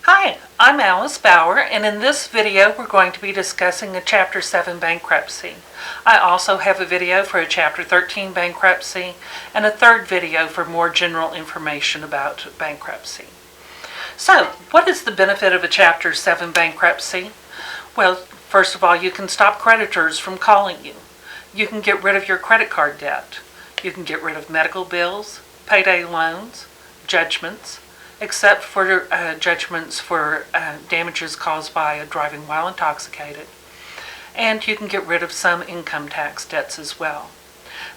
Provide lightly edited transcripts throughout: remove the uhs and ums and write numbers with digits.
Hi, I'm Alice Bauer, and in this video we're going to be discussing a Chapter 7 bankruptcy. I also have a video for a Chapter 13 bankruptcy and a third video for more general information about bankruptcy. So, what is the benefit of a Chapter 7 bankruptcy? Well, first of all, you can stop creditors from calling you. You can get rid of your credit card debt. You can get rid of medical bills, payday loans, judgments, except for judgments for damages caused by driving while intoxicated. And you can get rid of some income tax debts as well.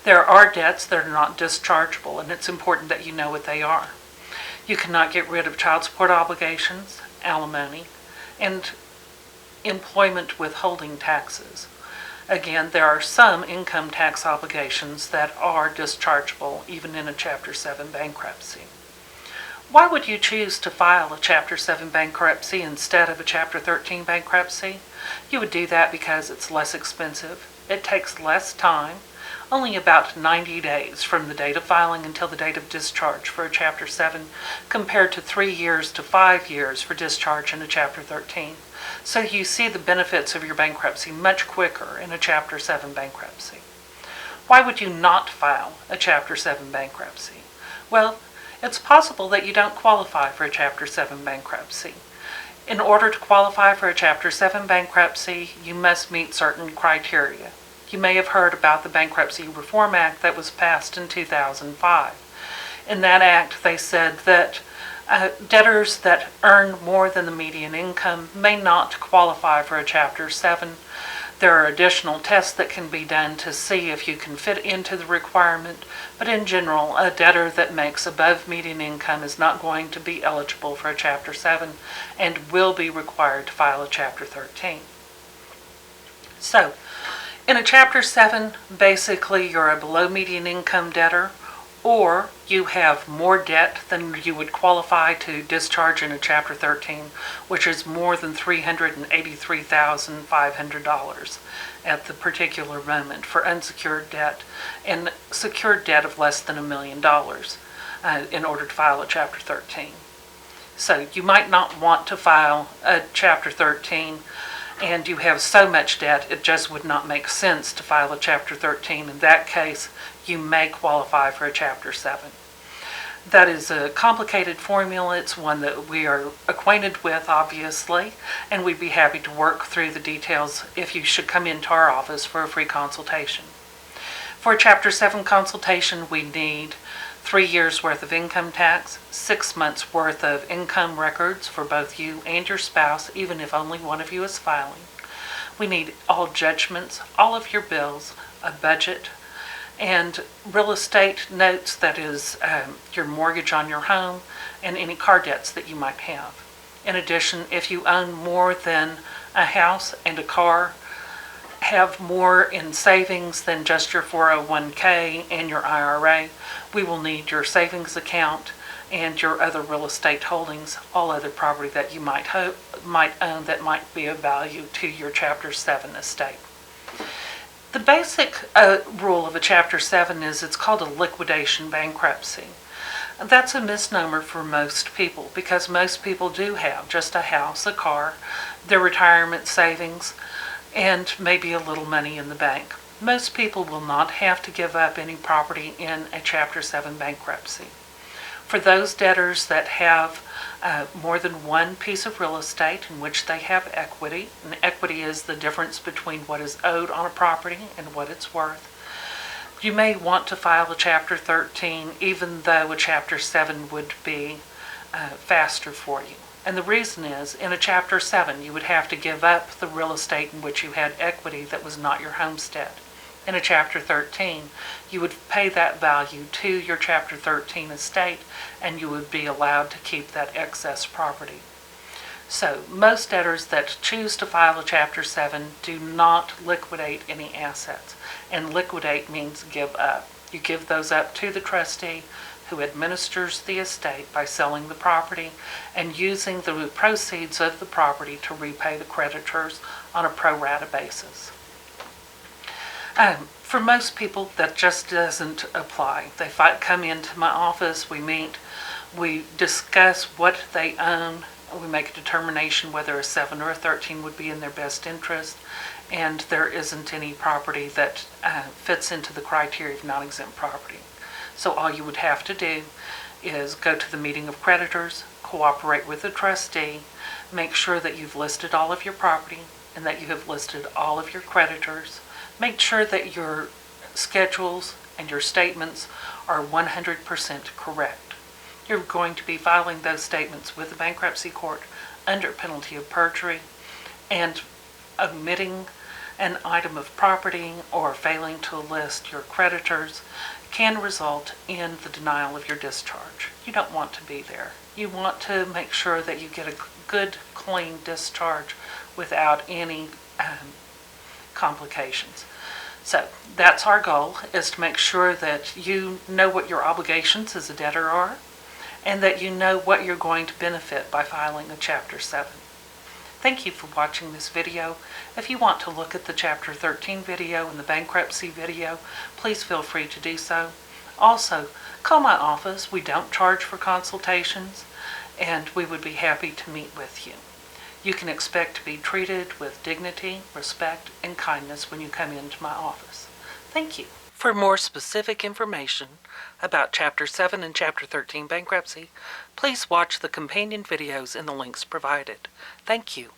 There are debts that are not dischargeable, and it's important that you know what they are. You cannot get rid of child support obligations, alimony, and employment withholding taxes. Again, there are some income tax obligations that are dischargeable even in a Chapter 7 bankruptcy. Why would you choose to file a Chapter 7 bankruptcy instead of a Chapter 13 bankruptcy? You would do that because it's less expensive, it takes less time, only about 90 days from the date of filing until the date of discharge for a Chapter 7, compared to 3 years to 5 years for discharge in a Chapter 13. So you see the benefits of your bankruptcy much quicker in a Chapter 7 bankruptcy. Why would you not file a Chapter 7 bankruptcy? Well, it's possible that you don't qualify for a Chapter 7 bankruptcy. In order to qualify for a Chapter 7 bankruptcy, you must meet certain criteria. You may have heard about the Bankruptcy Reform Act that was passed in 2005. In that act, they said that debtors that earn more than the median income may not qualify for a Chapter 7. There are additional tests that can be done to see if you can fit into the requirement, but in general, a debtor that makes above median income is not going to be eligible for a Chapter 7 and will be required to file a Chapter 13. So, in a Chapter 7, basically you're a below median income debtor, or you have more debt than you would qualify to discharge in a Chapter 13, which is more than $383,500 at the particular moment for unsecured debt, and secured debt of less than $1 million in order to file a Chapter 13. So you might not want to file a Chapter 13 and you have so much debt it just would not make sense to file a Chapter 13. In that case, you may qualify for a Chapter 7. That is a complicated formula. It's one that we are acquainted with, obviously, and we'd be happy to work through the details if you should come into our office for a free consultation. For a Chapter 7 consultation, we need 3 years worth of income tax, 6 months worth of income records for both you and your spouse, even if only one of you is filing. We need all judgments, all of your bills, a budget, and real estate notes, that is your mortgage on your home, and any car debts that you might have. In addition, if you own more than a house and a car, have more in savings than just your 401k and your IRA, we will need your savings account and your other real estate holdings, all other property that you might own that might be of value to your Chapter 7 estate. The basic rule of a Chapter 7 is it's called a liquidation bankruptcy. That's a misnomer for most people because most people do have just a house, a car, their retirement savings, and maybe a little money in the bank. Most people will not have to give up any property in a Chapter 7 bankruptcy. For those debtors that have more than one piece of real estate in which they have equity, and equity is the difference between what is owed on a property and what it's worth, you may want to file a Chapter 13 even though a Chapter 7 would be faster for you. And the reason is, in a Chapter 7, you would have to give up the real estate in which you had equity that was not your homestead. In a Chapter 13, you would pay that value to your Chapter 13 estate, and you would be allowed to keep that excess property. So, most debtors that choose to file a Chapter 7 do not liquidate any assets. And liquidate means give up. You give those up to the trustee, who administers the estate by selling the property and using the proceeds of the property to repay the creditors on a pro rata basis. For most people, that just doesn't apply. They come into my office, we meet, we discuss what they own we make a determination whether a 7 or a 13 would be in their best interest, and there isn't any property that fits into the criteria of non-exempt property. So all you would have to do is go to the meeting of creditors, cooperate with the trustee, make sure that you've listed all of your property and that you have listed all of your creditors. Make sure that your schedules and your statements are 100% correct. You're going to be filing those statements with the bankruptcy court under penalty of perjury, and omitting an item of property or failing to list your creditors can result in the denial of your discharge. You don't want to be there. You want to make sure that you get a good, clean discharge without any complications. So that's our goal, is to make sure that you know what your obligations as a debtor are, and that you know what you're going to benefit by filing a Chapter 7. Thank you for watching this video. If you want to look at the Chapter 13 video and the bankruptcy video, please feel free to do so. Also, call my office. We don't charge for consultations, and we would be happy to meet with you. You can expect to be treated with dignity, respect, and kindness when you come into my office. Thank you. For more specific information about Chapter 7 and Chapter 13 bankruptcy, please watch the companion videos in the links provided. Thank you.